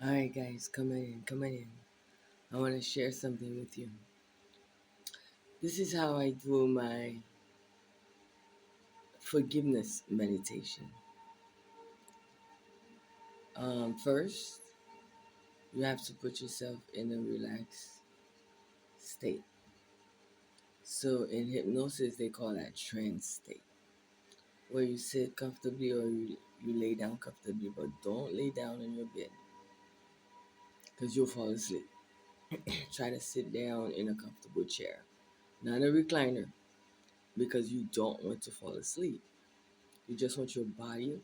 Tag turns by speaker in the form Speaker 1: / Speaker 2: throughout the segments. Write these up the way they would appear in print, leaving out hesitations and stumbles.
Speaker 1: Alright, guys, come on in. I want to share something with you. This is how I do my forgiveness meditation. First, you have to put yourself in a relaxed state. So, in hypnosis, they call that trance state, where you sit comfortably or you lay down comfortably, but don't lay down on your bed because you'll fall asleep. Try to sit down in a comfortable chair, not a recliner, because you don't want to fall asleep. You just want your body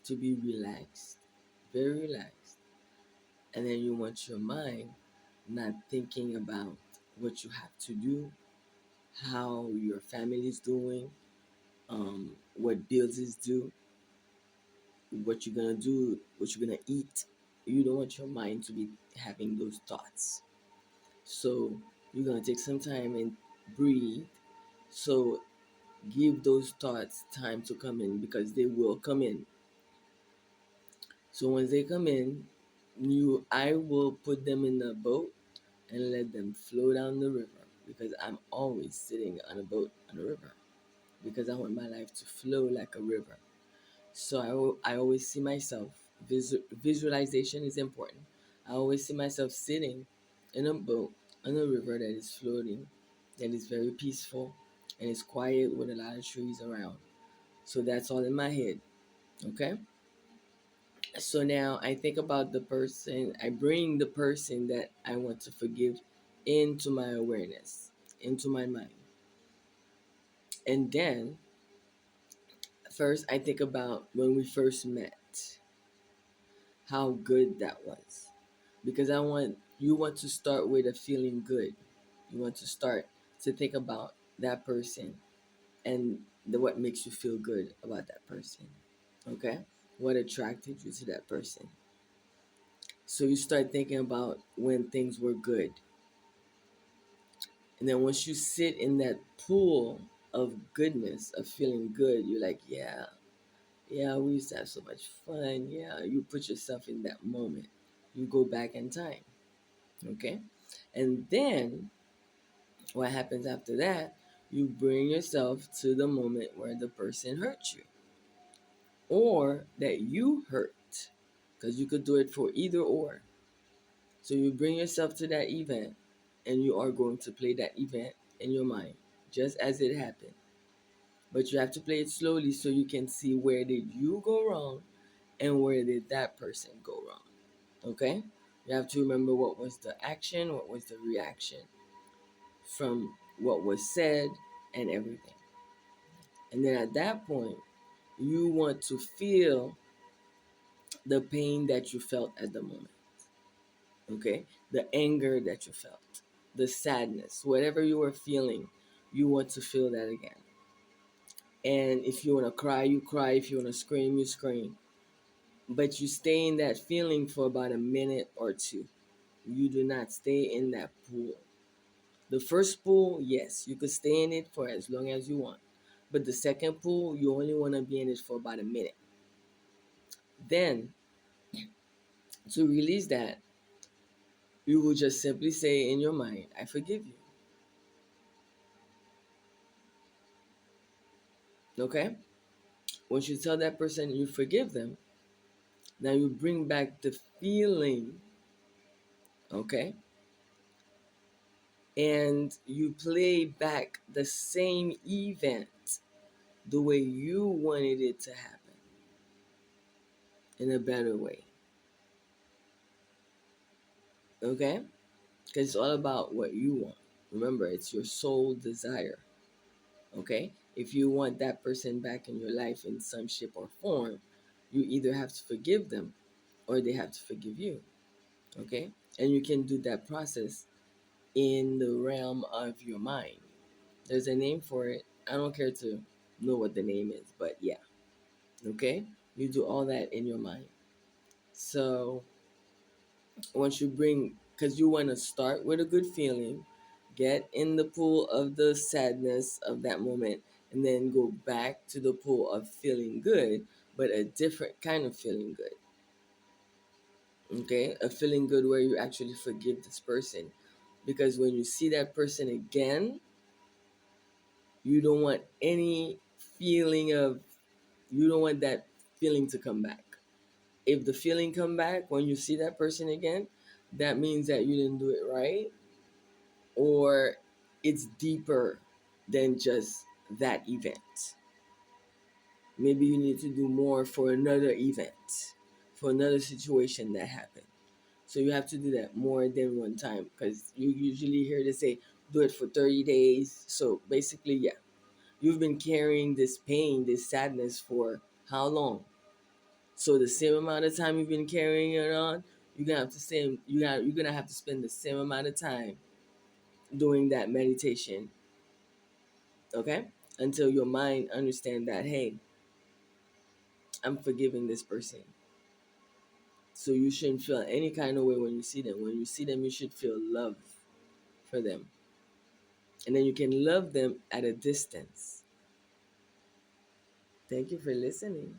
Speaker 1: to be relaxed, very relaxed. And then you want your mind not thinking about what you have to do, how your family is doing, what bills is due, what you're gonna do, what you're gonna eat. You don't want your mind to be having those thoughts. So you're gonna take some time and breathe. So give those thoughts time to come in because they will come in. So once they come in, I will put them in a boat and let them flow down the river because I'm always sitting on a boat on a river because I want my life to flow like a river. So I always see myself, visualization is important. I always see myself sitting in a boat on a river that is floating, that is very peaceful and is quiet with a lot of trees around. So that's all in my head, okay? So now I think about the person, I bring the person that I want to forgive into my awareness, into my mind. And then first I think about when we first met, how good that was. Because you want to start with a feeling good. You want to start to think about that person and what makes you feel good about that person. Okay? What attracted you to that person. So you start thinking about when things were good. And then once you sit in that pool of goodness, of feeling good, you're like, yeah, yeah, we used to have so much fun. Yeah, you put yourself in that moment. You go back in time. Okay? And then what happens after that? You bring yourself to the moment where the person hurt you or that you hurt. Because you could do it for either or. So you bring yourself to that event and you are going to play that event in your mind just as it happened. But you have to play it slowly so you can see where did you go wrong and where did that person go wrong. Okay? You have to remember what was the action, what was the reaction from what was said and everything. And then at that point, you want to feel the pain that you felt at the moment. Okay? The anger that you felt, the sadness, whatever you were feeling, you want to feel that again. And if you want to cry, you cry. If you want to scream, you scream. But you stay in that feeling for about a minute or two. You do not stay in that pool. The first pool, yes, you could stay in it for as long as you want. But the second pool, you only want to be in it for about a minute. Then, to release that, you will just simply say in your mind, I forgive you. Okay? Once you tell that person you forgive them, now you bring back the feeling, okay? And you play back the same event the way you wanted it to happen in a better way. Okay? Because it's all about what you want. Remember, it's your soul desire. Okay? If you want that person back in your life in some shape or form, you either have to forgive them or they have to forgive you. Okay? And you can do that process in the realm of your mind. There's a name for it. I don't care to know what the name is, but yeah. Okay? You do all that in your mind. So once you bring, because you want to start with a good feeling, get in the pool of the sadness of that moment, and then go back to the pool of feeling good, but a different kind of feeling good. Okay, a feeling good where you actually forgive this person, because when you see that person again, you don't want any feeling of, you don't want that feeling to come back. If the feeling come back when you see that person again, that means that you didn't do it right, or it's deeper than just that event. Maybe you need to do more for another event, for another situation that happened. So you have to do that more than one time, because you usually hear they say do it for 30 days. So basically, yeah, you've been carrying this pain, this sadness for how long? So the same amount of time you've been carrying it on, you're gonna have to spend the same amount of time doing that meditation, okay? Until your mind understand that, hey, I'm forgiving this person. So you shouldn't feel any kind of way when you see them. When you see them, you should feel love for them. And then you can love them at a distance. Thank you for listening.